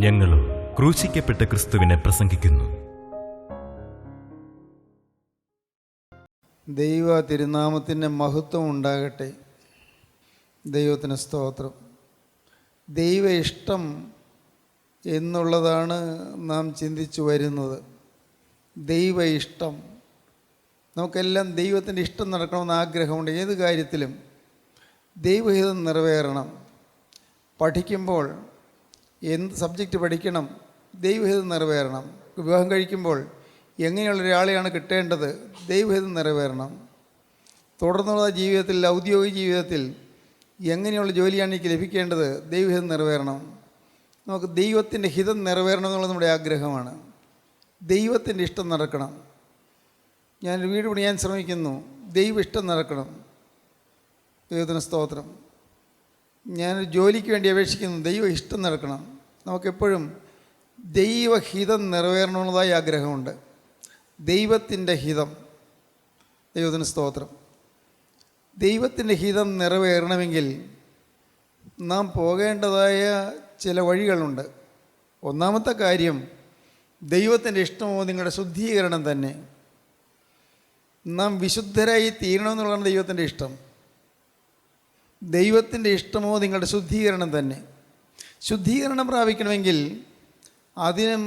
ഞങ്ങളും ക്രൂശിക്കപ്പെട്ട ക്രിസ്തുവിനെ പ്രസംഗിക്കുന്നു. ദൈവ തിരുനാമത്തിൻ്റെ മഹത്വം ഉണ്ടാകട്ടെ. ദൈവത്തിന് സ്തോത്രം. ദൈവ ഇഷ്ടം എന്നുള്ളതാണ് നാം ചിന്തിച്ചു വരുന്നത്. ദൈവ ഇഷ്ടം, നമുക്കെല്ലാം ദൈവത്തിൻ്റെ ഇഷ്ടം നടക്കണമെന്ന് ആഗ്രഹമുണ്ട്. ഏത് കാര്യത്തിലും ദൈവഹിതം നിറവേറണം. പഠിക്കുമ്പോൾ എന്ത് സബ്ജക്റ്റ് പഠിക്കണം, ദൈവഹിതം നിറവേറണം. വിവാഹം കഴിക്കുമ്പോൾ എങ്ങനെയുള്ള ഒരാളെയാണ് കിട്ടേണ്ടത്, ദൈവഹിതം നിറവേറണം. തുടർന്നുള്ള ജീവിതത്തിൽ, ഔദ്യോഗിക ജീവിതത്തിൽ എങ്ങനെയുള്ള ജോലിയാണ് എനിക്ക് ലഭിക്കേണ്ടത്, ദൈവഹിതം നിറവേറണം. നമുക്ക് ദൈവത്തിൻ്റെ ഹിതം നിറവേറണം എന്നുള്ളത് നമ്മുടെ ആഗ്രഹമാണ്. ദൈവത്തിൻ്റെ ഇഷ്ടം നടക്കണം. ഞാനൊരു വീട് പണിയാൻ ശ്രമിക്കുന്നു, ദൈവ ഇഷ്ടം നടക്കണം. ദൈവത്തിന് സ്തോത്രം. ഞാനൊരു ജോലിക്ക് വേണ്ടി അപേക്ഷിക്കുന്നു, ദൈവ ഇഷ്ടം നടക്കണം. നമുക്കെപ്പോഴും ദൈവഹിതം നിറവേറണമെന്നതായി ആഗ്രഹമുണ്ട്. ദൈവത്തിൻ്റെ ഹിതം. ദൈവത്തിന് സ്തോത്രം. ദൈവത്തിൻ്റെ ഹിതം നിറവേറണമെങ്കിൽ നാം പോകേണ്ടതായ ചില വഴികളുണ്ട്. ഒന്നാമത്തെ കാര്യം, ദൈവത്തിൻ്റെ ഇഷ്ടമോ നിങ്ങളുടെ ശുദ്ധീകരണം തന്നെ. നാം വിശുദ്ധരായി തീരണമെന്നുള്ളതാണ് ദൈവത്തിൻ്റെ ഇഷ്ടം. ദൈവത്തിൻ്റെ ഇഷ്ടമോ നിങ്ങളുടെ ശുദ്ധീകരണം തന്നെ. ശുദ്ധീകരണം പ്രാപിക്കണമെങ്കിൽ അതിനും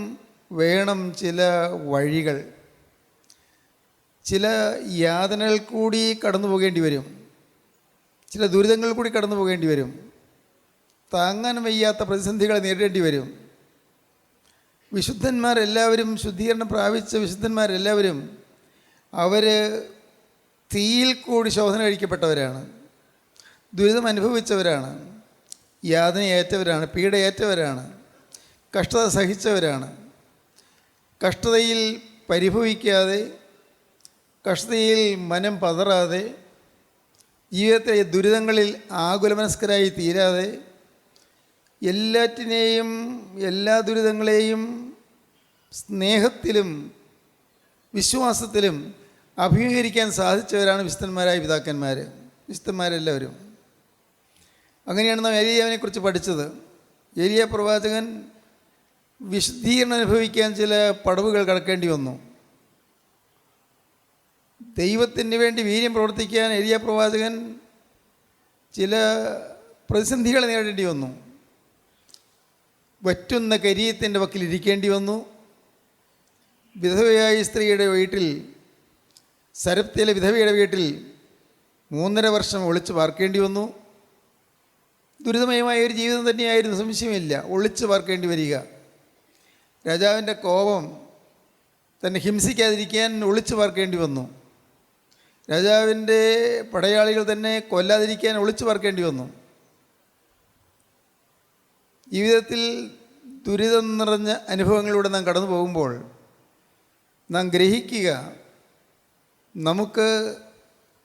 വേണം ചില വഴികൾ. ചില യാതനകൾ കൂടി കടന്നു പോകേണ്ടി വരും. ചില ദുരിതങ്ങൾ കൂടി കടന്നു പോകേണ്ടി വരും. താങ്ങാൻ വയ്യാത്ത പ്രതിസന്ധികളെ നേരിടേണ്ടി വരും. വിശുദ്ധന്മാരെല്ലാവരും, ശുദ്ധീകരണം പ്രാപിച്ച വിശുദ്ധന്മാരെല്ലാവരും അവർ തീയിൽ കൂടി ശോധന കഴിക്കപ്പെട്ടവരാണ്, ദുരിതം അനുഭവിച്ചവരാണ്, യാതനയേറ്റവരാണ്, പീഡയേറ്റവരാണ്, കഷ്ടത സഹിച്ചവരാണ്. കഷ്ടതയിൽ പരിഭവിക്കാതെ, കഷ്ടതയിൽ മനം പതറാതെ, ജീവിതത്തിലെ ദുരിതങ്ങളിൽ ആകുലമനസ്കരായി തീരാതെ, എല്ലാറ്റിനെയും എല്ലാ ദുരിതങ്ങളെയും സ്നേഹത്തിലും വിശ്വാസത്തിലും അഭിമുഖീകരിക്കാൻ സാധിച്ചവരാണ് വിശുദ്ധന്മാരായ പിതാക്കന്മാർ, വിശുദ്ധന്മാരെല്ലാവരും. അങ്ങനെയാണ് നാം ഏലിയാവിനെക്കുറിച്ച് പഠിച്ചത്. ഏലിയ പ്രവാചകൻ വിശുദ്ധീകരണം അനുഭവിക്കാൻ ചില പടവുകൾ കടക്കേണ്ടി വന്നു. ദൈവത്തിന് വേണ്ടി വീര്യം പ്രവർത്തിക്കാൻ ഏലിയ പ്രവാചകൻ ചില പ്രതിസന്ധികൾ നേരിടേണ്ടി വന്നു. വറ്റുന്ന കരിയത്തിൻ്റെ വക്കിൽ ഇരിക്കേണ്ടി വന്നു. വിധവയായ സ്ത്രീയുടെ വീട്ടിൽ, സരപ്തിയിലെ വിധവയുടെ വീട്ടിൽ 3.5 വർഷം ഒളിച്ചു പാർക്കേണ്ടി വന്നു. ദുരിതമയമായ ഒരു ജീവിതം തന്നെയായിരുന്നു, സംശയമില്ല. ഒളിച്ചു പാർക്കേണ്ടി വരിക, രാജാവിൻ്റെ കോപം തന്നെ ഹിംസിക്കാതിരിക്കാൻ ഒളിച്ചു പാർക്കേണ്ടി വന്നു. രാജാവിൻ്റെ പടയാളികൾ തന്നെ കൊല്ലാതിരിക്കാൻ ഒളിച്ചു പാർക്കേണ്ടി വന്നു. ജീവിതത്തിൽ ദുരിതം നിറഞ്ഞ അനുഭവങ്ങളിലൂടെ നാം കടന്നു പോകുമ്പോൾ നാം ഗ്രഹിക്കുക, നമുക്ക്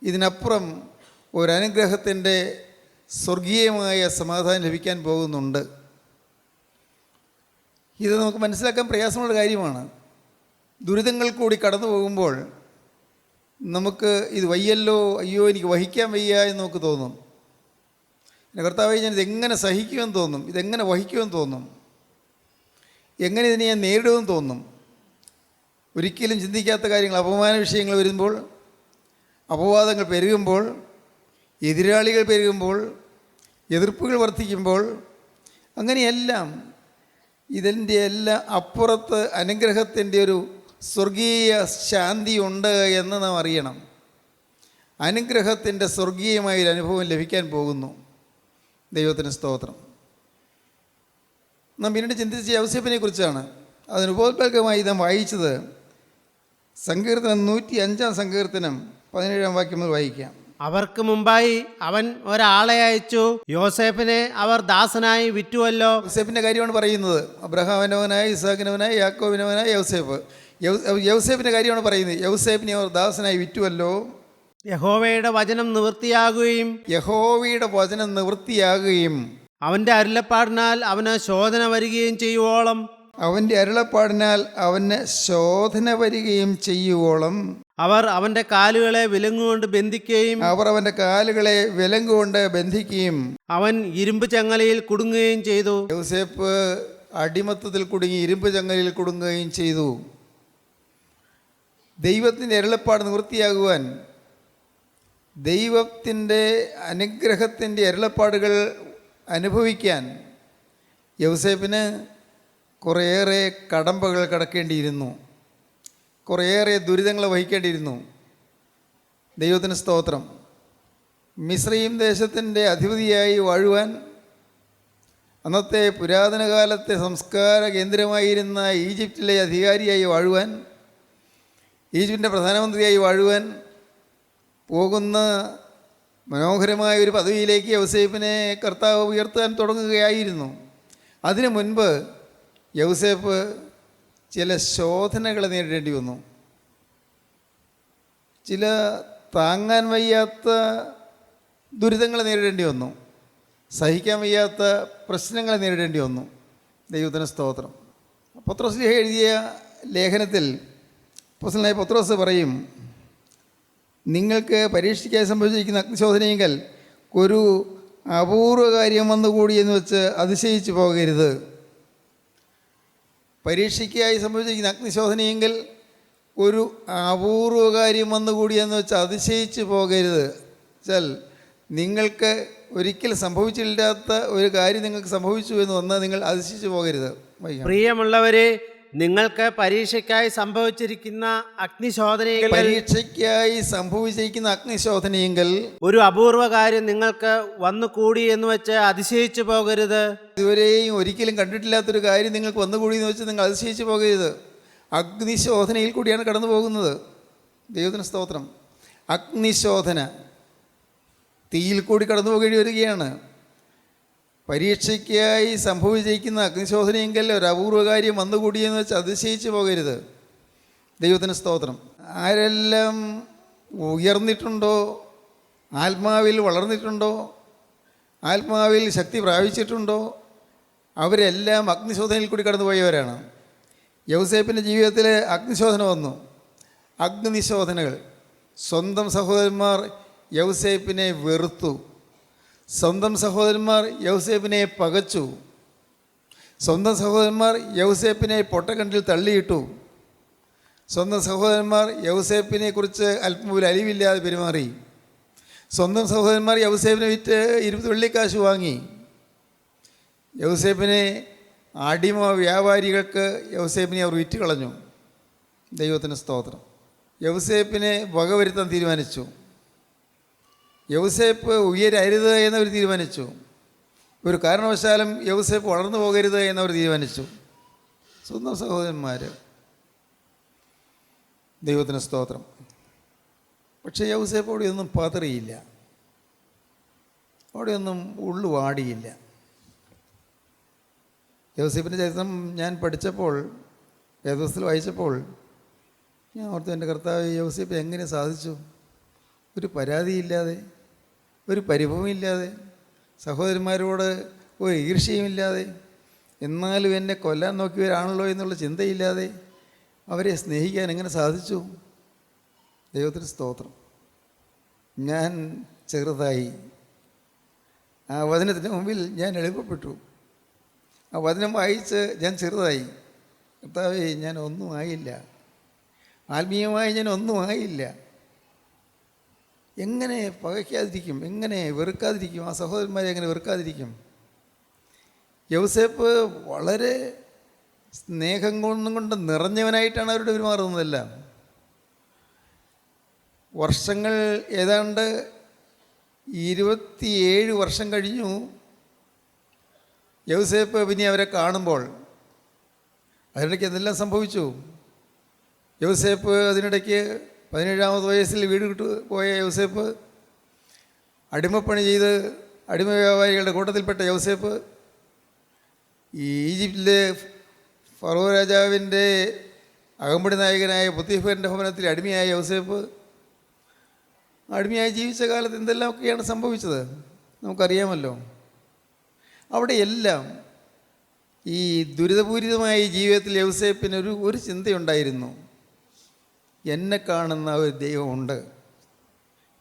ഇതിനപ്പുറം ഒരനുഗ്രഹത്തിൻ്റെ സ്വർഗീയമായ സമാധാനം ലഭിക്കാൻ പോകുന്നുണ്ട്. ഇത് നമുക്ക് മനസ്സിലാക്കാൻ പ്രയാസമുള്ള കാര്യമാണ്. ദുരിതങ്ങൾ കൂടി കടന്നു പോകുമ്പോൾ നമുക്ക് ഇത് വയ്യല്ലോ, അയ്യോ എനിക്ക് വഹിക്കാൻ വയ്യ എന്ന് നമുക്ക് തോന്നും. കർത്താവേ, ഞാൻ ഇതെങ്ങനെ സഹിക്കുമെന്ന് തോന്നും, ഇതെങ്ങനെ വഹിക്കുമെന്ന് തോന്നും, എങ്ങനെ ഇതിനെ ഞാൻ നേരിടുമെന്ന് തോന്നും. ഒരിക്കലും ചിന്തിക്കാത്ത കാര്യങ്ങൾ, അപമാന വിഷയങ്ങൾ വരുമ്പോൾ, അപവാദങ്ങൾ പെരുകുമ്പോൾ, എതിരാളികൾ പെരുകുമ്പോൾ, എതിർപ്പുകൾ വർദ്ധിക്കുമ്പോൾ, അങ്ങനെയെല്ലാം ഇതിൻ്റെ എല്ലാം അപ്പുറത്ത് അനുഗ്രഹത്തിൻ്റെ ഒരു സ്വർഗീയ ശാന്തി ഉണ്ട് എന്ന് നാം അറിയണം. അനുഗ്രഹത്തിൻ്റെ സ്വർഗീയമായൊരു അനുഭവം ലഭിക്കാൻ പോകുന്നു. ദൈവത്തിന് സ്തോത്രം. നാം പിന്നീട് ചിന്തിച്ച യൗസേപ്പിനെ കുറിച്ചാണ്. അതിന് ഉപോത്ബലകമായി നാം വായിച്ചത് സങ്കീർത്തനം 105 സങ്കീർത്തനം 17 വാക്യം വായിക്കാം. അവർക്ക് മുമ്പായി അവൻ ഒരാളെ അയച്ചു, യോസേഫിനെ അവർ ദാസനായി വിറ്റുവല്ലോ. യോസേഫിൻ്റെ കാര്യമാണ് പറയുന്നത്. അബ്രഹാമിനവനായ, ഇസാഖിനവനായ, യാക്കോബിനവനായ യൗസേഫ്. യൗസേഫിൻ്റെ കാര്യമാണ് പറയുന്നത്. യൗസേഫിനെ അവർ ദാസനായി വിറ്റുവല്ലോ. യഹോവയുടെ വചനം നിവൃത്തിയാകുകയും അവന്റെ അരുളപ്പാടിനാൽ അവന് ശോധന വരികയും ചെയ്യുവോളം അവർ അവന്റെ കാലുകളെ വിലങ്ങുകൊണ്ട് ബന്ധിക്കുകയും അവൻ ഇരുമ്പ് ചങ്ങലയിൽ കുടുങ്ങുകയും ചെയ്തു. യോസേഫ് അടിമത്തത്തിൽ കുടുങ്ങി ഇരുമ്പ് ചങ്ങലിൽ കുടുങ്ങുകയും ചെയ്തു. ദൈവത്തിൻ്റെ അരുളപ്പാട് നിവൃത്തിയാകുവാൻ, ദൈവത്തിൻ്റെ അനുഗ്രഹത്തിൻ്റെ അരുളപ്പാടുകൾ അനുഭവിക്കാൻ യൗസേപ്പിന് കുറേയേറെ കടമ്പകൾ കടക്കേണ്ടിയിരുന്നു, കുറേയേറെ ദുരിതങ്ങൾ വഹിക്കേണ്ടിയിരുന്നു. ദൈവത്തിന് സ്തോത്രം. മിസ്രയീം ദേശത്തിൻ്റെ അധിപതിയായി വാഴുവാൻ, അന്നത്തെ പുരാതന കാലത്തെ സംസ്കാര കേന്ദ്രമായിരുന്ന ഈജിപ്തിലെ അധികാരിയായി വാഴുവാൻ, ഈജിപ്തിൻ്റെ പ്രധാനമന്ത്രിയായി വാഴുവാൻ പോകുന്ന മനോഹരമായ ഒരു പദവിയിലേക്ക് യൗസേപ്പിനെ കർത്താവ് ഉയർത്താൻ തുടങ്ങുകയായിരുന്നു. അതിനു മുൻപ് യൗസേപ്പ് ചില ശോധനകൾ നേരിടേണ്ടി വന്നു. ചില താങ്ങാൻ വയ്യാത്ത ദുരിതങ്ങൾ നേരിടേണ്ടി വന്നു, സഹിക്കാൻ വയ്യാത്ത പ്രശ്നങ്ങൾ നേരിടേണ്ടി വന്നു. ദൈവത്തിന് സ്തോത്രം. പത്രോസ് എഴുതിയ ലേഖനത്തിൽ അപ്പോസ്തലനായ പത്രോസ് പറയും, നിങ്ങൾക്ക് പരീക്ഷയ്ക്കായി സംഭവിച്ചിരിക്കുന്ന അഗ്നിശോധനയെങ്കിൽ ഒരു അപൂർവ കാര്യം വന്നുകൂടി എന്ന് വെച്ച് അതിശയിച്ചു പോകരുത്. പരീക്ഷയ്ക്കായി സംഭവിച്ചിരിക്കുന്ന അഗ്നിശോധനയെങ്കിൽ ഒരു അപൂർവ കാര്യം വന്നുകൂടി എന്ന് വെച്ച് അതിശയിച്ചു പോകരുത്. വെച്ചാൽ നിങ്ങൾക്ക് ഒരിക്കൽ സംഭവിച്ചില്ലാത്ത ഒരു കാര്യം നിങ്ങൾക്ക് സംഭവിച്ചു എന്ന് വന്നാൽ നിങ്ങൾ അതിശയിച്ചു പോകരുത്. പ്രിയമുള്ളവരെ, നിങ്ങൾക്ക് പരീക്ഷയ്ക്കായി സംഭവിച്ചിരിക്കുന്ന അഗ്നിശോധനയെങ്കിൽ ഒരു അപൂർവ കാര്യം നിങ്ങൾക്ക് വന്നുകൂടി എന്ന് വെച്ച് അതിശയിച്ചു പോകരുത്. ഇതുവരെയും ഒരിക്കലും കണ്ടിട്ടില്ലാത്തൊരു കാര്യം നിങ്ങൾക്ക് വന്നുകൂടി എന്ന് വെച്ച് നിങ്ങൾ അതിശയിച്ചു പോകരുത്. അഗ്നിശോധനയിൽ കൂടിയാണ് കടന്നു പോകുന്നത്. ദൈവത്തിന് സ്തോത്രം. അഗ്നിശോധന, തീയിൽ കൂടി കടന്നു പോകേണ്ടി വരികയാണ്. പരീക്ഷയ്ക്കായി സംഭവിച്ചിരിക്കുന്ന അഗ്നിശോധനയെങ്കിൽ ഒരു അപൂർവ കാര്യം വന്നുകൂടിയെന്ന് വെച്ച് അതിശയിച്ചു പോകരുത്. ദൈവത്തിന് സ്തോത്രം. ആരെല്ലാം ഉയർന്നിട്ടുണ്ടോ, ആത്മാവിൽ വളർന്നിട്ടുണ്ടോ, ആത്മാവിൽ ശക്തി പ്രാപിച്ചിട്ടുണ്ടോ, അവരെല്ലാം അഗ്നിശോധനയിൽ കൂടി കടന്നു പോയവരാണ്. യൗസേപ്പിൻ്റെ ജീവിതത്തിൽ അഗ്നിശോധന വന്നു, അഗ്നിശോധനകൾ. സ്വന്തം സഹോദരന്മാർ യൗസേപ്പിനെ വെറുത്തു, സ്വന്തം സഹോദരന്മാർ യൗസേപ്പിനെ പകച്ചു, സ്വന്തം സഹോദരന്മാർ യൗസേപ്പിനെ പൊട്ടക്കണ്ടിൽ തള്ളിയിട്ടു, സ്വന്തം സഹോദരന്മാർ യൗസേപ്പിനെ കുറിച്ച് അല്പം ഒരു അലിവില്ലാതെ പെരുമാറി, സ്വന്തം സഹോദരന്മാർ യൗസേപ്പിനെ വിറ്റ് 20 വെള്ളിക്കാശ് വാങ്ങി. യൗസേപ്പിനെ അടിമ വ്യാപാരികൾക്ക് യൗസേപ്പിനെ അവർ വിറ്റ് കളഞ്ഞു. ദൈവത്തിന് സ്തോത്രം. യൗസേപ്പിനെ വകവരുത്താൻ തീരുമാനിച്ചു. യൗസേപ്പ് ഉയരരുത് എന്നവർ തീരുമാനിച്ചു. ഒരു കാരണവശാലും യൗസേപ്പ് വളർന്നു പോകരുത് എന്നവർ തീരുമാനിച്ചു. സ്വന്തം സഹോദരന്മാർ. ദൈവത്തിന് സ്തോത്രം. പക്ഷേ യൗസേപ്പ് അവിടെയൊന്നും പതറിയില്ല, അവിടെയൊന്നും ഉള്ളു വാടിയില്ല. യൗസേപ്പിൻ്റെ ചരിത്രം ഞാൻ പഠിച്ചപ്പോൾ, വേദപുസ്തകത്തിൽ വായിച്ചപ്പോൾ ഞാൻ ഓർത്തു, എൻ്റെ കർത്താവ്, യൗസേപ്പ് എങ്ങനെ സാധിച്ചു? ഒരു പരാതിയില്ലാതെ, ഒരു പരിഭവമില്ലാതെ, സഹോദരന്മാരോട് ഒരു ഈർഷ്യയുമില്ലാതെ, എന്നാലും എന്നെ കൊല്ലാൻ നോക്കിയവരാണല്ലോ എന്നുള്ള ചിന്തയില്ലാതെ അവരെ സ്നേഹിക്കാൻ എങ്ങനെ സാധിച്ചു? ദൈവത്തിന് സ്തോത്രം. ഞാൻ ചെറുതായി, ആ വചനത്തിന് മുമ്പിൽ ഞാൻ എളുപ്പപ്പെട്ടു. ആ വചനം വായിച്ച് ഞാൻ ചെറുതായി. കർത്താവേ, ഞാൻ ഒന്നും ആയില്ല, ആത്മീയമായി ഞാൻ ഒന്നും ആയില്ല. എങ്ങനെ പകയ്ക്കാതിരിക്കും, എങ്ങനെ വെറുക്കാതിരിക്കും? ആ സഹോദരന്മാരെ എങ്ങനെ വെറുക്കാതിരിക്കും? യൗസേപ്പ് വളരെ സ്നേഹം കൊണ്ട് നിറഞ്ഞവനായിട്ടാണ് അവരോട് പെരുമാറുന്നതെല്ലാം. വർഷങ്ങൾ ഏതാണ്ട് 27 വർഷം കഴിഞ്ഞു യൗസേപ്പ് പിന്നെ അവരെ കാണുമ്പോൾ. അതിനിടയ്ക്ക് എന്തെല്ലാം സംഭവിച്ചു? യൗസേപ്പ് അതിനിടയ്ക്ക് 17-ാമത് വയസ്സിൽ വീട് വിട്ടു പോയ യൗസേപ്പ്, അടിമപ്പണി ചെയ്ത് അടിമ വ്യാപാരികളുടെ കൂട്ടത്തിൽപ്പെട്ട യൗസേപ്പ്, ഈജിപ്തിലെ ഫറോ രാജാവിൻ്റെ അകമ്പടി നായകനായ പൊത്തിഫറിൻ്റെ ഭവനത്തിൽ അടിമയായ യൗസേപ്പ്, അടിമയായി ജീവിച്ച കാലത്ത് എന്തെല്ലാമൊക്കെയാണ് സംഭവിച്ചത് നമുക്കറിയാമല്ലോ. അവിടെയെല്ലാം ഈ ദുരിതപൂരിതമായ ജീവിതത്തിൽ യൗസേപ്പിന് ഒരു ചിന്തയുണ്ടായിരുന്നു. എന്നെ കാണുന്ന ഒരു ദൈവമുണ്ട്,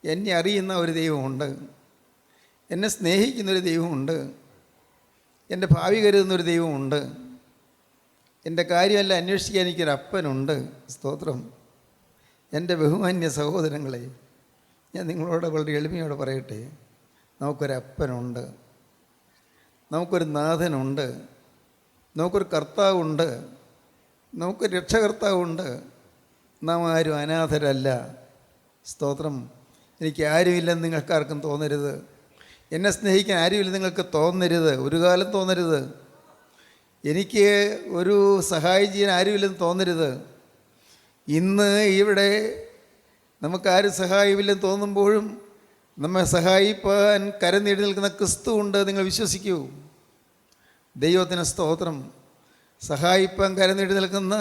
എന്നെ അറിയുന്ന ഒരു ദൈവമുണ്ട്, എന്നെ സ്നേഹിക്കുന്നൊരു ദൈവമുണ്ട്, എൻ്റെ ഭാവി കരുതുന്നൊരു ദൈവമുണ്ട്. എൻ്റെ കാര്യമല്ല അന്വേഷിക്കാൻ എനിക്കൊരു അപ്പനുണ്ട്. സ്തോത്രം. എൻ്റെ ബഹുമാന്യ സഹോദരങ്ങളെ, ഞാൻ നിങ്ങളോട് വളരെ എളിമയോടെ പറയട്ടെ, നമുക്കൊരപ്പനുണ്ട്, നമുക്കൊരു നാഥനുണ്ട്, നമുക്കൊരു കർത്താവുണ്ട്, നമുക്കൊരു രക്ഷകർത്താവുണ്ട്. നാം ആരും അനാഥരല്ല. സ്തോത്രം. എനിക്ക് ആരുമില്ലെന്ന് നിങ്ങൾക്കാർക്കും തോന്നരുത്. എന്നെ സ്നേഹിക്കാൻ ആരുമില്ലെന്ന് നിങ്ങൾക്ക് തോന്നരുത്, ഒരു കാലം തോന്നരുത്. എനിക്ക് ഒരു സഹായം ചെയ്യാൻ ആരുമില്ലെന്ന് തോന്നരുത്. ഇന്ന് ഇവിടെ നമുക്കാരും സഹായമില്ലെന്ന് തോന്നുമ്പോഴും നമ്മെ സഹായിപ്പാൻ കരം നീട്ടി നിൽക്കുന്ന ക്രിസ്തു ഉണ്ട്. നിങ്ങൾ വിശ്വസിക്കൂ. ദൈവത്തിന് സ്തോത്രം. സഹായിപ്പാൻ കരം നീട്ടി നിൽക്കുന്ന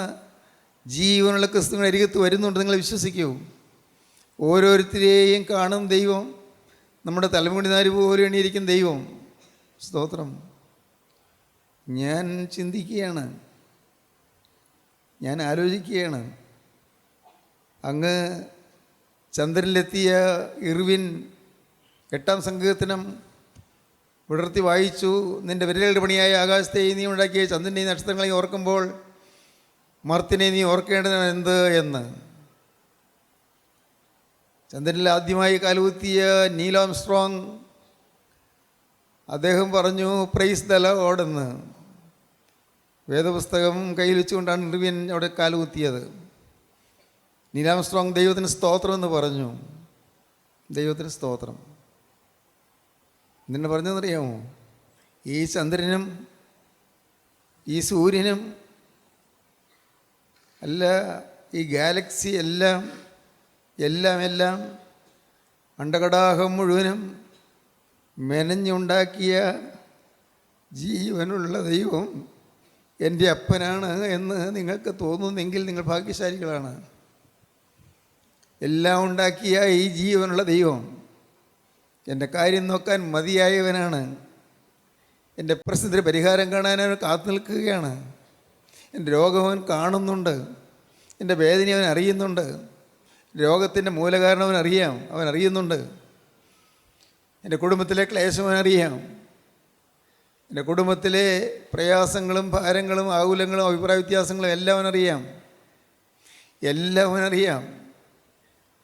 ജീവനുള്ള ക്രിസ്തുവിൻ്റെ അരികത്ത് വരുന്നുണ്ട്. നിങ്ങൾ വിശ്വസിക്കൂ. ഓരോരുത്തരെയും കാണും ദൈവം. നമ്മുടെ തലമുടി നാര് പോലെ എണ്ണിയിരിക്കും ദൈവം. സ്തോത്രം. ഞാൻ ചിന്തിക്കുകയാണ്, ഞാൻ ആലോചിക്കുകയാണ്. അങ്ങ് ചന്ദ്രനിലെത്തിയ ഇർവിൻ 8-ാം സങ്കീർത്തനം വിടർത്തി വായിച്ചു. നിൻ്റെ വിരലുകളുടെ പണിയായ ആകാശത്തെ നീ ഉണ്ടാക്കിയ ചന്ദ്രനെയും നക്ഷത്രങ്ങളെയും ഓർക്കുമ്പോൾ മർത്തിനെ നീ ഓർക്കേണ്ടത് എന്ത് എന്ന്. ചന്ദ്രനിൽ ആദ്യമായി കാലുകുത്തിയ നീൽ ആംസ്ട്രോങ് അദ്ദേഹം പറഞ്ഞു പ്രൈസ് ദ ലോർഡ് എന്ന്. വേദപുസ്തകം കയ്യിൽ വെച്ചുകൊണ്ടാണ് ഇർവിൻ അവിടെ കാലുകുത്തിയത്. നീൽ ആംസ്ട്രോങ് ദൈവത്തിന് സ്തോത്രം എന്ന് പറഞ്ഞു. ദൈവത്തിന് സ്തോത്രം. എന്തിനാ പറഞ്ഞതെന്നറിയാമോ? ഈ ചന്ദ്രനും ഈ സൂര്യനും അല്ല, ഈ ഗാലക്സി എല്ലാം അണ്ടകടാഹം മുഴുവനും മെനഞ്ഞുണ്ടാക്കിയ ജീവനുള്ള ദൈവം എൻ്റെ അപ്പനാണ് എന്ന് നിങ്ങൾക്ക് തോന്നുന്നെങ്കിൽ നിങ്ങൾ ഭാഗ്യശാലികളാണ്. എല്ലാം ഉണ്ടാക്കിയ ഈ ജീവനുള്ള ദൈവം എൻ്റെ കാര്യം നോക്കാൻ മതിയായവനാണ്. എൻ്റെ പ്രശ്നത്തിന് പരിഹാരം കാണാൻ അവൻ കാത്തു നിൽക്കുകയാണ്. എൻ്റെ രോഗം അവൻ കാണുന്നുണ്ട്, എൻ്റെ വേദന അവൻ അറിയുന്നുണ്ട്, രോഗത്തിൻ്റെ മൂലകാരണം അവൻ അറിയുന്നുണ്ട്. എൻ്റെ കുടുംബത്തിലെ ക്ലേശം അവൻ അറിയാം. എൻ്റെ കുടുംബത്തിലെ പ്രയാസങ്ങളും ഭാരങ്ങളും ആകുലങ്ങളും അഭിപ്രായ വ്യത്യാസങ്ങളും എല്ലാം അവനറിയാം.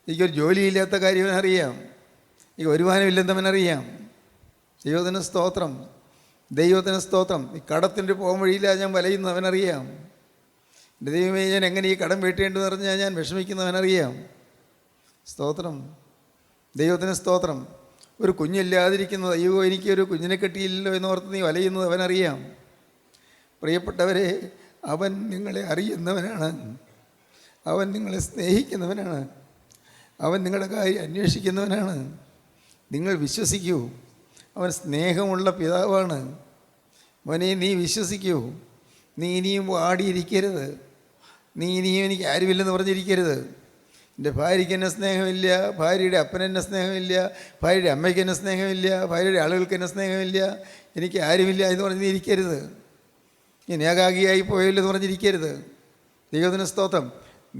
എനിക്കൊരു ജോലിയില്ലാത്ത കാര്യം അവനറിയാം. എനിക്ക് വരുമാനമില്ലെന്നവനറിയാം. ദൈവത്തിന് സ്തോത്രം. ദൈവത്തിന് സ്തോത്രം. ഈ കടത്തിൻ്റെ പോകാൻ വഴിയില്ല ഞാൻ വലയുന്നവനറിയാം. എൻ്റെ ദൈവമേ, ഞാൻ എങ്ങനെ ഈ കടം വീട്ടേണ്ടെന്ന് പറഞ്ഞാൽ ഞാൻ വിഷമിക്കുന്നവനറിയാം. സ്തോത്രം. ദൈവത്തിന് സ്തോത്രം. ഒരു കുഞ്ഞില്ലാതിരിക്കുന്നത്, അയ്യോ എനിക്കൊരു കുഞ്ഞിനെ കിട്ടിയില്ലല്ലോ എന്നോർത്ത് നീ വലയുന്നത് അവനറിയാം. പ്രിയപ്പെട്ടവരെ, അവൻ നിങ്ങളെ അറിയുന്നവനാണ്. അവൻ നിങ്ങളെ സ്നേഹിക്കുന്നവനാണ്. അവൻ നിങ്ങളുടെ കാര്യം അന്വേഷിക്കുന്നവനാണ്. നിങ്ങൾ വിശ്വസിക്കൂ. അവൻ സ്നേഹമുള്ള പിതാവാണ്. അവനെ നീ വിശ്വസിക്കൂ. നീ ഇനിയും വാടിയിരിക്കരുത്. നീ ഇനിയും എനിക്ക് ആരുമില്ലെന്ന് പറഞ്ഞിരിക്കരുത്. എൻ്റെ ഭാര്യയ്ക്ക് എന്നെ സ്നേഹമില്ല, ഭാര്യയുടെ അപ്പനെന്നെ സ്നേഹമില്ല, ഭാര്യയുടെ അമ്മയ്ക്ക് എന്നെ സ്നേഹമില്ല, ഭാര്യയുടെ ആളുകൾക്ക് എന്നെ സ്നേഹമില്ല, എനിക്ക് ആരുമില്ല എന്ന് പറഞ്ഞിരിക്കരുത്. ഞാൻ ഏകാഗിയായി പോയല്ലോ എന്ന് പറഞ്ഞിരിക്കരുത്. ദൈവത്തിന് സ്തോത്രം.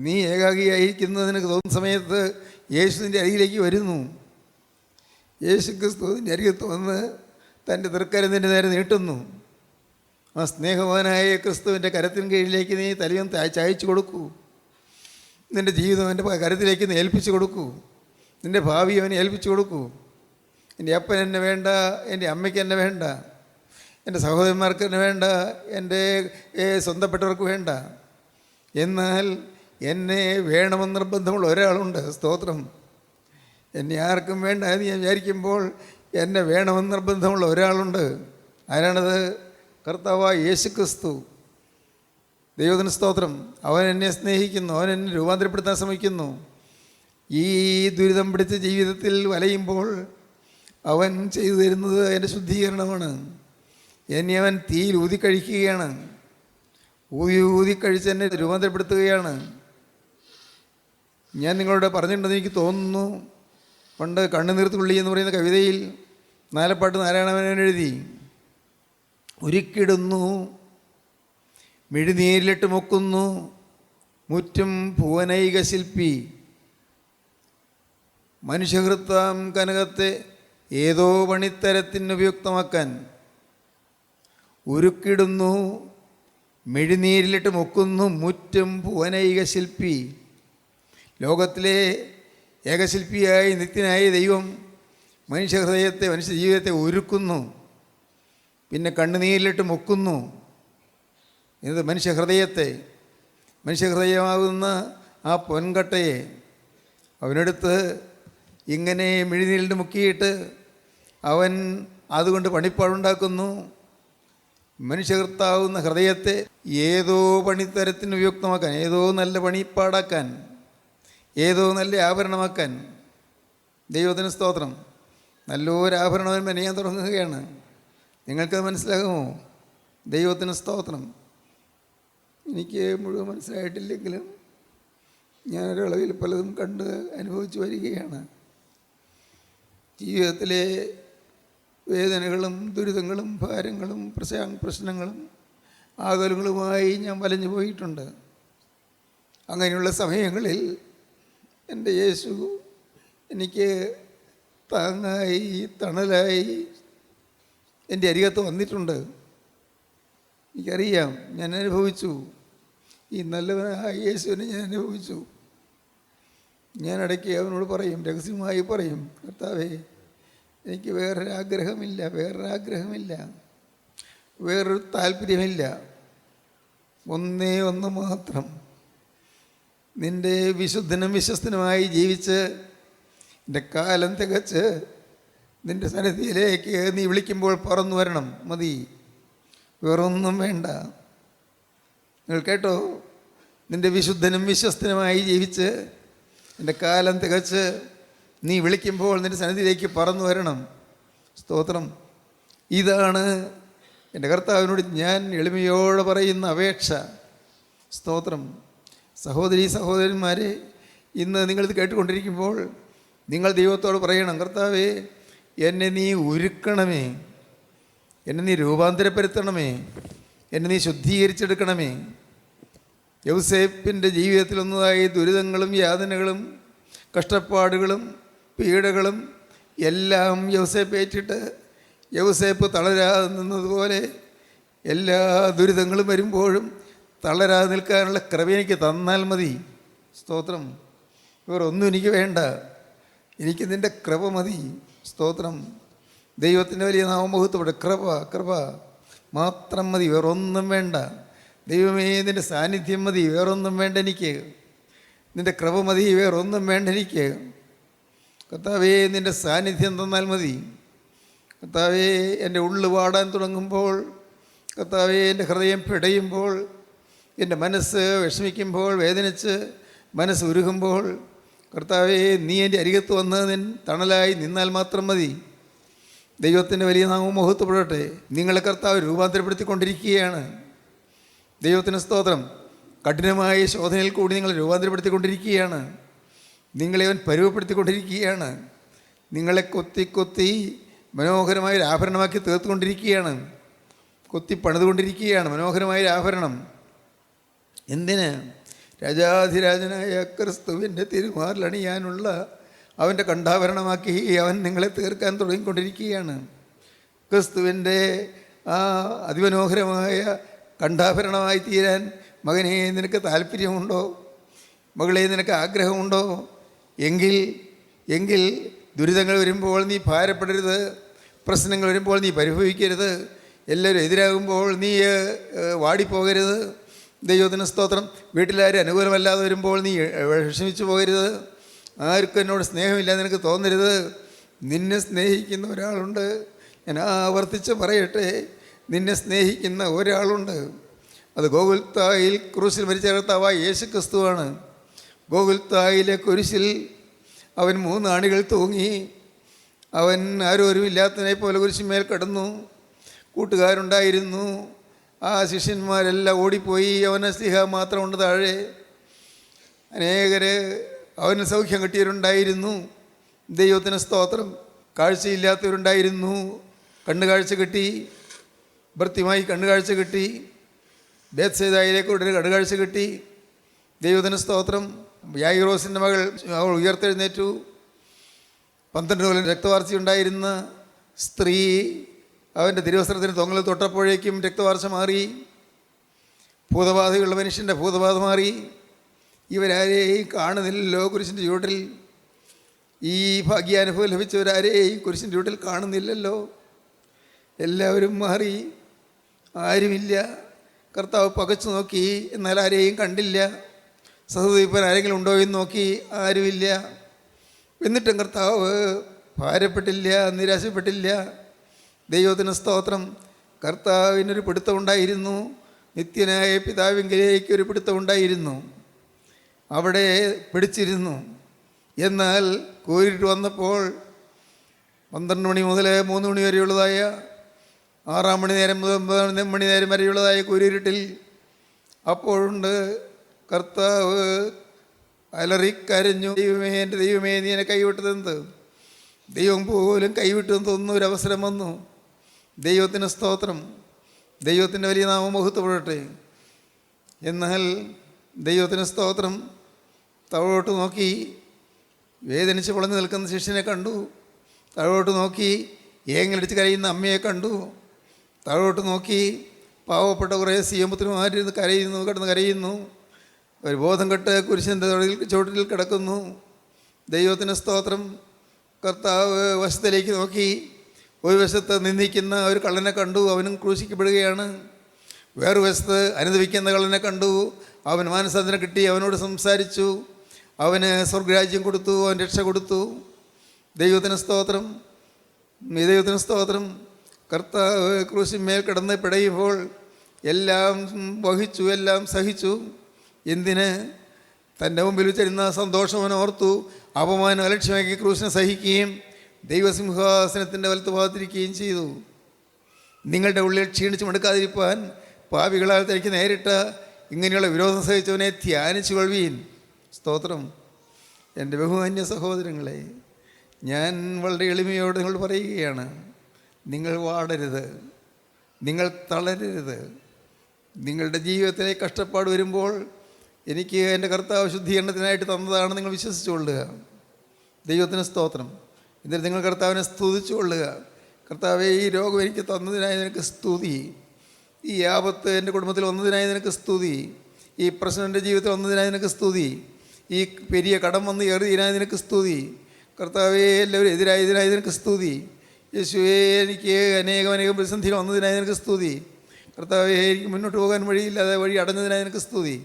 നീ ഏകാഗിയായിരിക്കുന്നതിന് തോന്നുന്ന സമയത്ത് യേശുവിൻ്റെ അരികിലേക്ക് വരുന്നു. യേശു ക്രിസ്തുവിൻ്റെ അരികത്ത് വന്ന് തൻ്റെ തൃക്കരത്തിൻ്റെ നേരെ നീട്ടുന്നു. ആ സ്നേഹവാനായ ക്രിസ്തുവിൻ്റെ കരത്തിന് കീഴിലേക്ക് നീ തലയും ചായച്ചു കൊടുക്കൂ. നിൻ്റെ ജീവിതം അവൻ്റെ കരത്തിലേക്ക് നീ ഏൽപ്പിച്ചു കൊടുക്കൂ. നിൻ്റെ ഭാവി അവനെ ഏൽപ്പിച്ചു കൊടുക്കൂ. എൻ്റെ അപ്പൻ എന്നെ വേണ്ട, എൻ്റെ അമ്മയ്ക്ക് എന്നെ വേണ്ട, എൻ്റെ സഹോദരന്മാർക്ക് എന്നെ വേണ്ട, എൻ്റെ സ്വന്തപ്പെട്ടവർക്ക് വേണ്ട. എന്നാൽ എന്നെ വേണമെന്ന് നിർബന്ധമുള്ള ഒരാളുണ്ട്. സ്തോത്രം. എന്നെ ആർക്കും വേണ്ട എന്ന് ഞാൻ വിചാരിക്കുമ്പോൾ എന്നെ വേണമെന്ന് നിർബന്ധമുള്ള ഒരാളുണ്ട്. ആരാണത്? കർത്താവായ യേശു ക്രിസ്തു. ദൈവത്തിന് സ്തോത്രം. അവൻ എന്നെ സ്നേഹിക്കുന്നു. അവൻ എന്നെ രൂപാന്തരപ്പെടുത്താൻ ശ്രമിക്കുന്നു. ഈ ദുരിതം പിടിച്ച ജീവിതത്തിൽ വലയുമ്പോൾ അവൻ ചെയ്തു തരുന്നത് എൻ്റെ ശുദ്ധീകരണമാണ്. എന്നെ അവൻ തീയിൽ ഊതിക്കഴിക്കുകയാണ്. ഊതിക്കഴിച്ച് എന്നെ രൂപാന്തരപ്പെടുത്തുകയാണ്. ഞാൻ നിങ്ങളോട് പറഞ്ഞിട്ടുണ്ടെന്ന് എനിക്ക് തോന്നുന്നു. പണ്ട് കണ്ണുനീർത്തുള്ളി എന്ന് പറയുന്ന കവിതയിൽ നാലപ്പാട്ട് നാരായണമേനോൻ എഴുതി, ഉരുക്കിടുന്നു മിഴിനീരിലിട്ട് മുക്കുന്നു മുറ്റും ഭുവനൈക ശില്പി, മനുഷ്യഹൃത്താം കനകത്തെ ഏതോ പണിത്തരത്തിന് ഉപയുക്തമാക്കാൻ ഉരുക്കിടുന്നു മെഴുനീരിലിട്ട് മുക്കുന്നു മുറ്റും ഭുവനൈക ശില്പി. ലോകത്തിലെ ഏകശില്പിയായി നിത്യനായ ദൈവം മനുഷ്യഹൃദയത്തെ, മനുഷ്യ ജീവിതത്തെ ഒരുക്കുന്നു, പിന്നെ കണ്ണുനീരിലിട്ട് മുക്കുന്നു. ഇത് മനുഷ്യഹൃദയത്തെ, മനുഷ്യഹൃദയമാകുന്ന ആ പൊൻകട്ടയെ അവനെടുത്ത് ഇങ്ങനെ മെഴുനീരിലിട്ട് മുക്കിയിട്ട് അവൻ അതുകൊണ്ട് പണിപ്പാടുണ്ടാക്കുന്നു. മനുഷ്യകർത്താവുന്ന ഹൃദയത്തെ ഏതോ പണിത്തരത്തിന് ഉപയുക്തമാക്കാൻ, ഏതോ നല്ല പണിപ്പാടാക്കാൻ, ഏതോ നല്ല ആഭരണമാക്കാൻ. ദൈവത്തിന് സ്തോത്രം. നല്ലൊരു ആഭരണം മെനയാൻ തുടങ്ങുകയാണ്. നിങ്ങൾക്കത് മനസ്സിലാകുമോ? ദൈവത്തിന് സ്തോത്രം. എനിക്ക് മുഴുവൻ മനസ്സിലായിട്ടില്ലെങ്കിലും ഞാനൊരളവിൽ പലതും കണ്ട് അനുഭവിച്ചു വരികയാണ്. ജീവിതത്തിലെ വേദനകളും ദുരിതങ്ങളും ഭാരങ്ങളും പ്രശ്നങ്ങളും ആകുലങ്ങളുമായി ഞാൻ വലഞ്ഞു പോയിട്ടുണ്ട്. അങ്ങനെയുള്ള സമയങ്ങളിൽ എൻ്റെ യേശു എനിക്ക് താങ്ങായി തണലായി എൻ്റെ അരികത്ത് വന്നിട്ടുണ്ട്. എനിക്കറിയാം, ഞാൻ അനുഭവിച്ചു. ഈ നല്ലവനായ യേശുവിനെ ഞാൻ അനുഭവിച്ചു. ഞാൻ ഇടയ്ക്ക് അവനോട് പറയും, രഹസ്യമായി പറയും, കർത്താവേ, എനിക്ക് വേറൊരാഗ്രഹമില്ല, വേറൊരു താല്പര്യമില്ല. ഒന്നേ ഒന്ന് മാത്രം, നിൻ്റെ വിശുദ്ധനും വിശ്വസ്തനുമായി ജീവിച്ച് എൻ്റെ കാലം തികച്ച് നിൻ്റെ സന്നിധിയിലേക്ക് നീ വിളിക്കുമ്പോൾ പറന്നു വരണം, മതി. വേറൊന്നും വേണ്ട. നിങ്ങൾ കേട്ടോ, നിൻ്റെ വിശുദ്ധനും വിശ്വസ്തനുമായി ജീവിച്ച് എൻ്റെ കാലം തികച്ച് നീ വിളിക്കുമ്പോൾ നിൻ്റെ സന്നിധിയിലേക്ക് പറന്നു വരണം. സ്തോത്രം. ഇതാണ് എൻ്റെ കർത്താവിനോട് ഞാൻ എളിമയോടെ പറയുന്ന അപേക്ഷ. സ്തോത്രം. സഹോദരീ സഹോദരന്മാരെ, ഇന്ന് നിങ്ങളിത് കേട്ടുകൊണ്ടിരിക്കുമ്പോൾ നിങ്ങൾ ദൈവത്തോട് പറയണം, കർത്താവേ, എന്നെ നീ ഒരുക്കണമേ, എന്നെ നീ രൂപാന്തരപ്പെടുത്തണമേ, എന്നെ നീ ശുദ്ധീകരിച്ചെടുക്കണമേ. യൗസേപ്പിൻ്റെ ജീവിതത്തിലൊന്നതായി ദുരിതങ്ങളും യാതനകളും കഷ്ടപ്പാടുകളും പീഡകളും എല്ലാം യൗസേപ്പ് ഏറ്റിട്ട് യൗസേപ്പ് തളരാതെ നിന്നതുപോലെ എല്ലാ ദുരിതങ്ങളും വരുമ്പോഴും തളരാതെ നിൽക്കാനുള്ള കൃപ എനിക്ക് തന്നാൽ മതി. സ്തോത്രം. വേറൊന്നും എനിക്ക് വേണ്ട, എനിക്ക് നിൻ്റെ കൃപ മതി. സ്തോത്രം. ദൈവത്തിൻ്റെ വലിയ നാമമഹത്വം. കൃപ മാത്രം മതി, വേറൊന്നും വേണ്ട. ദൈവമേ, നിൻ്റെ സാന്നിധ്യം മതി, വേറൊന്നും വേണ്ട എനിക്ക്. നിൻ്റെ കൃപ മതി, വേറൊന്നും വേണ്ട എനിക്ക്. കർത്താവേ, നിൻ്റെ സാന്നിധ്യം തന്നാൽ മതി. കർത്താവേ, എൻ്റെ ഉള്ളു വാടാൻ തുടങ്ങുമ്പോൾ, കർത്താവേ, എൻ്റെ ഹൃദയം പിടയുമ്പോൾ, എൻ്റെ മനസ്സ് വിഷമിക്കുമ്പോൾ, വേദനിച്ച് മനസ്സ് ഉരുകുമ്പോൾ, കർത്താവേ, നീ എൻ്റെ അരികത്ത് വന്ന് തണലായി നിന്നാൽ മാത്രം മതി. ദൈവത്തിൻ്റെ വലിയ നാമം മഹത്വപ്പെടട്ടെ. നിങ്ങളെ കർത്താവ് രൂപാന്തരപ്പെടുത്തിക്കൊണ്ടിരിക്കുകയാണ്. ദൈവത്തിന് സ്തോത്രം. കഠിനമായ ശോധനയിൽ കൂടി നിങ്ങളെ രൂപാന്തരപ്പെടുത്തിക്കൊണ്ടിരിക്കുകയാണ്. നിങ്ങളെ അവൻ പരുവപ്പെടുത്തിക്കൊണ്ടിരിക്കുകയാണ്. നിങ്ങളെ കൊത്തി മനോഹരമായൊരു ആഭരണമാക്കി തീർത്തുകൊണ്ടിരിക്കുകയാണ്. കൊത്തി പണിതുകൊണ്ടിരിക്കുകയാണ് മനോഹരമായൊരു ആഭരണം. എന്തിന്? രാജാധിരാജനായ ക്രിസ്തുവിൻ്റെ തിരുമാറിലണിയാനുള്ള അവൻ്റെ കണ്ഠാഭരണമാക്കി അവൻ നിങ്ങളെ തീർക്കാൻ തുടങ്ങിക്കൊണ്ടിരിക്കുകയാണ്. ക്രിസ്തുവിൻ്റെ ആ അതിമനോഹരമായ കണ്ഠാഭരണമായി തീരാൻ മകനെ നിനക്ക് താല്പര്യമുണ്ടോ? മകളെ നിനക്ക് ആഗ്രഹമുണ്ടോ? എങ്കിൽ ദുരിതങ്ങൾ വരുമ്പോൾ നീ ഭാരപ്പെടരുത്, പ്രശ്നങ്ങൾ വരുമ്പോൾ നീ പരിഭവിക്കരുത്, എല്ലാവരും എതിരാകുമ്പോൾ നീ വാടിപ്പോകരുത്. ദൈവത്തിന് സ്തോത്രം. വീട്ടിലാരും അനുകൂലമല്ലാതെ വരുമ്പോൾ നീ വിഷമിച്ചു പോകരുത്. ആർക്കും എന്നോട് സ്നേഹമില്ല നിനക്ക് തോന്നരുത്. നിന്നെ സ്നേഹിക്കുന്ന ഒരാളുണ്ട്. ഞാൻ ആവർത്തിച്ച് പറയട്ടെ, നിന്നെ സ്നേഹിക്കുന്ന ഒരാളുണ്ട്. അത് ഗോകുൽത്തായിൽ ക്രൂശിൽ മരിച്ച കർത്താവായ യേശു ക്രിസ്തുവാണ്. ഗോകുൽത്തായിലെ കുരിശിൽ അവൻ 3 ആണികൾ തൂങ്ങി. അവൻ ആരോരും ഇല്ലാത്തതിനെ പോലെ കുരിശിന്മേൽ കിടന്നു. കൂട്ടുകാരുണ്ടായിരുന്നു. ആ ശിഷ്യന്മാരെല്ലാം ഓടിപ്പോയി. അവന് സ്ലിഹ മാത്രമുണ്ട് താഴെ. അനേകർ അവന് സൗഖ്യം കിട്ടിയവരുണ്ടായിരുന്നു. ദൈവത്തിന് സ്തോത്രം. കാഴ്ചയില്ലാത്തവരുണ്ടായിരുന്നു. കണ്ണുകാഴ്ച കിട്ടി. ഭർത്തിമായി കണ്ണുകാഴ്ച കിട്ടി. ബേത്സേദയിലേക്ക് ഒരു കണ്ണുകാഴ്ച കിട്ടി. ദൈവത്തിന് സ്തോത്രം. യായിറോസിൻ്റെ മകൾ അവൾ ഉയർത്തെഴുന്നേറ്റു. 12 കൊല്ലം രക്തവാർച്ച ഉണ്ടായിരുന്ന സ്ത്രീ അവൻ്റെ തിരുവസ്ത്രത്തിന് തൊങ്ങൽ തൊട്ടപ്പോഴേക്കും രക്തവാർച്ച മാറി. ഭൂതബാധയുള്ള മനുഷ്യൻ്റെ ഭൂതബാധ മാറി. ഇവരാരെയും കാണുന്നില്ലല്ലോ കുരിശിൻ്റെ ചുവട്ടിൽ. ഈ ഭാഗ്യാനുഭവം ലഭിച്ചവരാരെയും കുരിശിൻ്റെ ചുവട്ടിൽ കാണുന്നില്ലല്ലോ. എല്ലാവരും മാറി, ആരുമില്ല. കർത്താവ് പകച്ചു നോക്കി, എന്നാൽ ആരെയും കണ്ടില്ല. സഹോദരിപ്പൻ ആരെങ്കിലും ഉണ്ടോ എന്ന് നോക്കി, ആരുമില്ല. എന്നിട്ടും കർത്താവ് ഭാരപ്പെട്ടില്ല, നിരാശപ്പെട്ടില്ല. ദൈവത്തിന് സ്തോത്രം. കർത്താവിനൊരു പിടുത്തമുണ്ടായിരുന്നു. നിത്യനായ പിതാവിങ്കിലേക്ക് ഒരു പിടുത്തമുണ്ടായിരുന്നു. അവിടെ പിടിച്ചിരുന്നു. എന്നാൽ കോരിട്ട് വന്നപ്പോൾ 12 മണി മുതൽ 3 മണി വരെയുള്ളതായ 6 മണി നേരം മുതൽ 9 മണി നേരം വരെയുള്ളതായ കൂരിരുട്ടിൽ അപ്പോഴുണ്ട് കർത്താവ് അലറിക്കരഞ്ഞു, ദൈവമേ, എൻ്റെ ദൈവമേ, നീ എന്നെ കൈവിട്ടതെന്ത്? ദൈവം പോലും കൈവിട്ടെന്ന് തോന്നുന്ന ഒരവസരം വന്നു. ദൈവത്തിന് സ്തോത്രം. ദൈവത്തിൻ്റെ വലിയ നാമം മഹത്വപ്പെടട്ടെ. എന്നാൽ ദൈവത്തിന് സ്തോത്രം. താഴോട്ട് നോക്കി വേദനിച്ച് പൊളഞ്ഞു നിൽക്കുന്ന ശിഷ്യനെ കണ്ടു. താഴോട്ട് നോക്കി ഏങ്ങലടിച്ച് കരയുന്ന അമ്മയെ കണ്ടു. താഴോട്ട് നോക്കി പാവപ്പെട്ട കുറേ സിയമ്പത്തിനുമാരിന്ന് കിടന്ന് കരയുന്നു. ഒരു ബോധം കെട്ട് കുരിശിൻ്റെ ചുവട്ടിൽ കിടക്കുന്നു. ദൈവത്തിന് സ്തോത്രം. കർത്താവ് വശത്തിലേക്ക് നോക്കി. ഒരു വശത്ത് നിന്ദിക്കുന്ന ഒരു കള്ളനെ കണ്ടു, അവനും ക്രൂശിക്കപ്പെടുകയാണ്. വേറൊരു വശത്ത് അനുദപിക്കുന്ന കള്ളനെ കണ്ടു, അവൻ മാനസാന്തരം കിട്ടി, അവനോട് സംസാരിച്ചു, അവന് സ്വർഗരാജ്യം കൊടുത്തു, അവൻ രക്ഷ കൊടുത്തു. ദൈവത്തിന് സ്തോത്രം. ദൈവത്തിന് സ്തോത്രം. കർത്താവ് ക്രൂശിന്മേൽ കിടന്ന് പിടയുമ്പോൾ എല്ലാം വഹിച്ചു, എല്ലാം സഹിച്ചു. എന്തിന്? തൻ്റെ മുമ്പിൽ വെച്ചിരുന്ന സന്തോഷം അവൻ ഓർത്തു. അപമാനം അലക്ഷ്യമാക്കി ക്രൂശിനെ സഹിക്കുകയും ദൈവസിംഹാസനത്തിൻ്റെ വലത്ത് ഭാഗത്തിരിക്കുകയും ചെയ്തു. നിങ്ങളുടെ ഉള്ളിൽ ക്ഷീണിച്ച് മടുക്കാതിരിപ്പാൻ പാപികളാൽ തനിക്ക് നേരിട്ട ഇങ്ങനെയുള്ള വിരോധം സഹിച്ചവനെ ധ്യാനിച്ചു കൊള്ളുവീൻ. സ്തോത്രം. എൻ്റെ ബഹുമാന്യ സഹോദരങ്ങളെ, ഞാൻ വളരെ എളിമയോട് നിങ്ങൾ പറയുകയാണ്, നിങ്ങൾ വാടരുത്, നിങ്ങൾ തളരരുത്. നിങ്ങളുടെ ജീവിതത്തിലെ കഷ്ടപ്പാട് വരുമ്പോൾ എനിക്ക് എൻ്റെ കർത്താവ് ശുദ്ധീകരണത്തിനായിട്ട് തന്നതാണ് നിങ്ങൾ വിശ്വസിച്ചുകൊള്ളുക. ദൈവത്തിന് സ്തോത്രം. എന്നിട്ട് നിങ്ങൾ കർത്താവിനെ സ്തുതിച്ചു കൊള്ളുക. കർത്താവെ, ഈ രോഗം എനിക്ക് തന്നതിനായി നിനക്ക് സ്തുതി. ഈ ആപത്ത് എൻ്റെ കുടുംബത്തിൽ വന്നതിനായി നിനക്ക് സ്തുതി. ഈ പ്രശ്നം എൻ്റെ ജീവിതത്തിൽ വന്നതിനായി നിനക്ക് സ്തുതി. ഈ പെരിയ കടം വന്ന് ഏറിയതിനായി നിനക്ക് സ്തുതി. കർത്താവെ, എല്ലാവരും എതിരായതിനായി നിനക്ക് സ്തുതി. യേശുവേ, എനിക്ക് അനേകം പ്രതിസന്ധികൾ വന്നതിനായി നിനക്ക് സ്തുതി. കർത്താവെ, എനിക്ക് മുന്നോട്ട് പോകാൻ വഴിയില്ലാതെ വഴി അടഞ്ഞതിനായി നിനക്ക് സ്തുതി.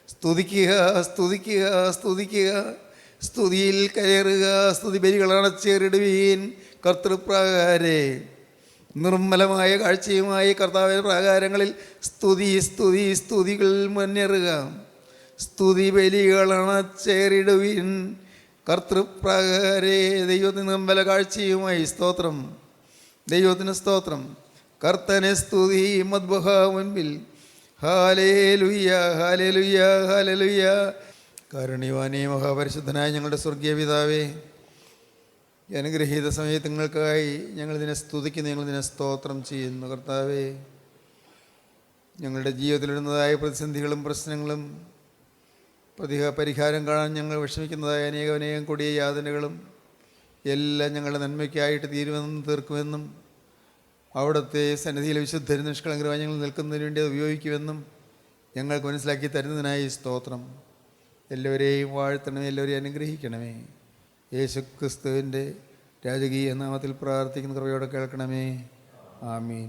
സ്തുതിക്കുക, സ്തുതിക്കുക, സ്തുതിക്കുക. സ്തുതിയിൽ കയറുക, സ്തുതി ബലികൾ അണച്ചേറിടുവീൻ. കർത്തൃപ്രകാരെ നിർമ്മലമായ കാഴ്ചയുമായി കർത്താവിൻ്റെ പ്രാകാരങ്ങളിൽ സ്തുതി, സ്തുതി, സ്തുതികൾ മുന്നേറുക. സ്തുതി ബലികൾ അണച്ചേറിടുവീൻ. കർത്തൃപ്രകാരെ ദൈവത്തിന് നിർമ്മല കാഴ്ചയുമായി. സ്തോത്രം. ദൈവത്തിന് സ്തോത്രം. കർത്തനെ സ്തുതി മദ്ബഹ മുൻപിൽ. ഹാലേലുയ്യ, ഹാലേലുയ്യ, ഹാലേലുയ്യ. കാരുണ്യവാനേ മഹാപരിശുദ്ധനായ ഞങ്ങളുടെ സ്വർഗീയ പിതാവേ, അനുഗ്രഹീത സമയത്തുങ്ങൾക്കായി ഞങ്ങളിതിനെ സ്തുതിക്കുന്നു, ഞങ്ങളിതിനെ സ്തോത്രം ചെയ്യുന്നു. കർത്താവേ, ഞങ്ങളുടെ ജീവിതത്തിലിടുന്നതായ പ്രതിസന്ധികളും പ്രശ്നങ്ങളും പരിഹാരം കാണാൻ ഞങ്ങൾ വിഷമിക്കുന്നതായ അനേകം കൊടിയ യാതനകളും എല്ലാം ഞങ്ങളുടെ നന്മയ്ക്കായിട്ട് തീരുമെന്നും അവിടുത്തെ സന്നിധിയിൽ വിശുദ്ധരും നിഷ്കളങ്കരമായി ഞങ്ങൾ നിൽക്കുന്നതിന് വേണ്ടി അത് ഉപയോഗിക്കുമെന്നും ഞങ്ങൾക്ക് മനസ്സിലാക്കി തരുന്നതിനായി സ്തോത്രം. എല്ലാവരെയും വാഴ്ത്തണമേ, എല്ലാവരെയും അനുഗ്രഹിക്കണമേ. യേശു ക്രിസ്തുവിൻ്റെ രാജകീയ നാമത്തിൽ പ്രാർത്ഥിക്കുന്ന കൃപയോടെ കേൾക്കണമേ. ആമീൻ.